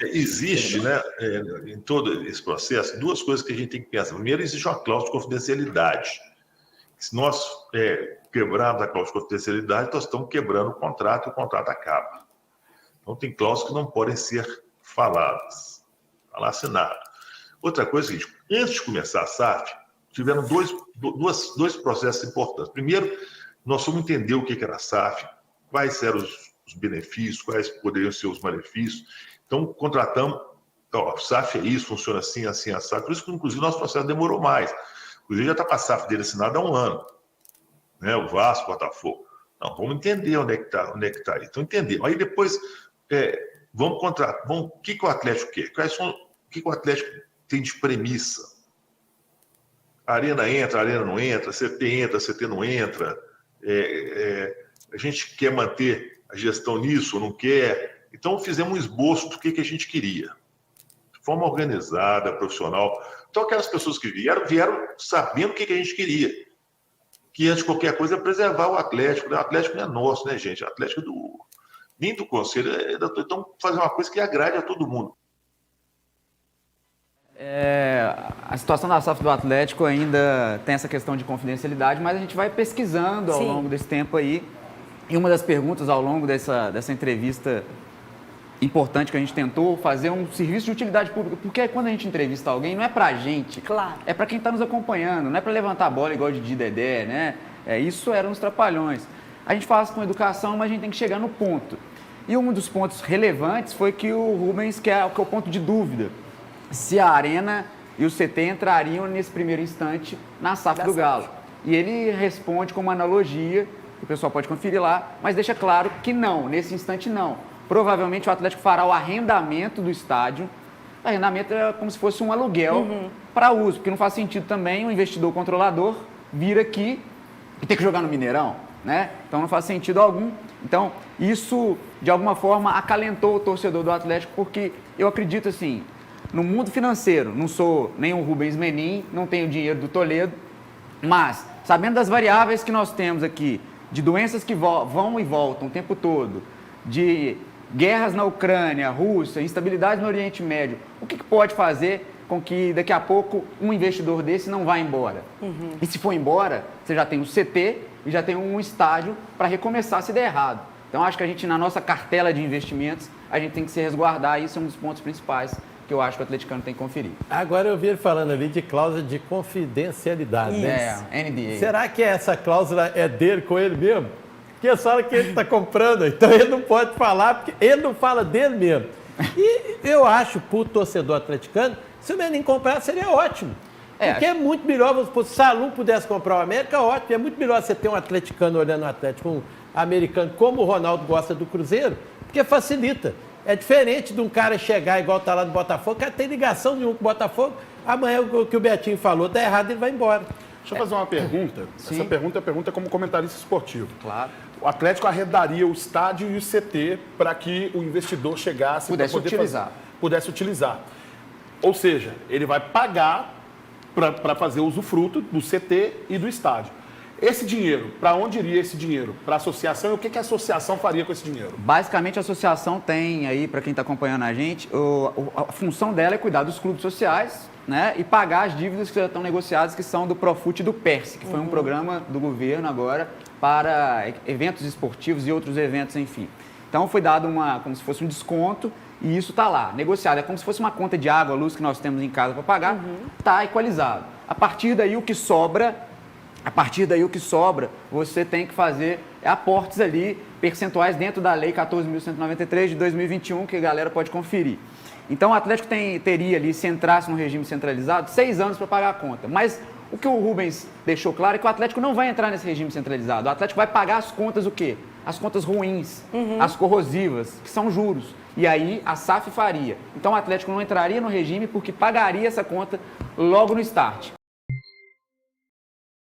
Existe, né, em todo esse processo, duas coisas que a gente tem que pensar. Primeiro, existe uma cláusula de confidencialidade. Se nós quebrarmos a cláusula de confidencialidade, nós estamos quebrando o contrato e o contrato acaba. Então, tem cláusulas que não podem ser faladas, assinadas. Outra coisa é a seguinte: antes de começar a SAF, tiveram dois processos importantes. Primeiro, nós fomos entender o que era a SAF, quais eram os benefícios, quais poderiam ser os malefícios. Então, contratamos, a SAF é isso, funciona assim, assim, assado. Por isso que, inclusive, o nosso processo demorou mais. Inclusive, já está com a SAF dele assinada há um ano, né? O Vasco, o Botafogo. Não, vamos entender onde é que está aí. Então, entender. Aí, depois, vamos contratar. O que o Atlético quer? O que o Atlético tem de premissa? A Arena entra, a Arena não entra, CT entra, CT não entra. A gente quer manter a gestão nisso ou não quer? Então, fizemos um esboço do que a gente queria. De forma organizada, profissional. Então, aquelas pessoas que vieram sabendo o que a gente queria. Que, antes de qualquer coisa, é preservar o Atlético. O Atlético não é nosso, né, gente? O Atlético é nem do Conselho. Então, fazer uma coisa que agrade a todo mundo. A situação da SAF do Atlético ainda tem essa questão de confidencialidade, mas a gente vai pesquisando ao longo desse tempo aí. E uma das perguntas ao longo dessa entrevista importante que a gente tentou fazer um serviço de utilidade pública, porque quando a gente entrevista alguém, não é pra gente, claro, é pra quem está nos acompanhando, não é pra levantar a bola igual de Didi Dedé, né? Isso eram os trapalhões. A gente faz com educação, mas a gente tem que chegar no ponto. E um dos pontos relevantes foi que o Rubens, que é o ponto de dúvida, se a Arena e o CT entrariam nesse primeiro instante na SAF do Galo. E ele responde com uma analogia, que o pessoal pode conferir lá, mas deixa claro que não, nesse instante não. Provavelmente o Atlético fará o arrendamento do estádio. O arrendamento é como se fosse um aluguel para uso, porque não faz sentido também um investidor controlador vir aqui e ter que jogar no Mineirão, né? Então não faz sentido algum. Então isso, de alguma forma, acalentou o torcedor do Atlético, porque eu acredito assim, no mundo financeiro, não sou nem o Rubens Menin, não tenho dinheiro do Toledo, mas sabendo das variáveis que nós temos aqui, de doenças que vão e voltam o tempo todo, de guerras na Ucrânia, Rússia, instabilidade no Oriente Médio, o que pode fazer com que daqui a pouco um investidor desse não vá embora? E se for embora, você já tem um CT e já tem um estádio para recomeçar se der errado. Então acho que a gente, na nossa cartela de investimentos, a gente tem que se resguardar, e isso é um dos pontos principais que eu acho que o atleticano tem que conferir. Agora eu vi ele falando ali de cláusula de confidencialidade, né? NDA. Será que essa cláusula é dele com ele mesmo? Porque é só que ele está comprando, então ele não pode falar, porque ele não fala dele mesmo. E eu acho, para o torcedor atleticano, se o Menin comprar, seria ótimo. Porque é muito melhor, se o Salum pudesse comprar o América, ótimo. É muito melhor você ter um atleticano olhando o Atlético, um americano, como o Ronaldo gosta do Cruzeiro, porque facilita. É diferente de um cara chegar igual está lá no Botafogo, o cara tem ligação nenhuma com o Botafogo, amanhã o que o Betinho falou, dá errado, ele vai embora. Deixa eu fazer uma pergunta. Sim. Essa pergunta é pergunta como comentarista esportivo. Claro. O Atlético arrendaria o estádio e o CT para que o investidor chegasse... Pudesse utilizar. Pudesse utilizar. Ou seja, ele vai pagar para fazer o usufruto do CT e do estádio. Esse dinheiro, para onde iria esse dinheiro? Para a associação? E o que a associação faria com esse dinheiro? Basicamente, a associação tem aí, para quem está acompanhando a gente, a função dela é cuidar dos clubes sociais, né, e pagar as dívidas que já estão negociadas, que são do Profut e do PERSE, que foi um programa do governo agora para eventos esportivos e outros eventos, enfim. Então, foi dado como se fosse um desconto, e isso está lá, negociado. É como se fosse uma conta de água, luz que nós temos em casa para pagar, está equalizado. A partir daí, o que sobra, você tem que fazer aportes ali, percentuais dentro da Lei 14.193 de 2021, que a galera pode conferir. Então, o Atlético teria ali, se entrasse no regime centralizado, 6 anos para pagar a conta. Mas o que o Rubens deixou claro é que o Atlético não vai entrar nesse regime centralizado. O Atlético vai pagar as contas o quê? As contas ruins, as corrosivas, que são juros. E aí, a SAF faria. Então, o Atlético não entraria no regime porque pagaria essa conta logo no start.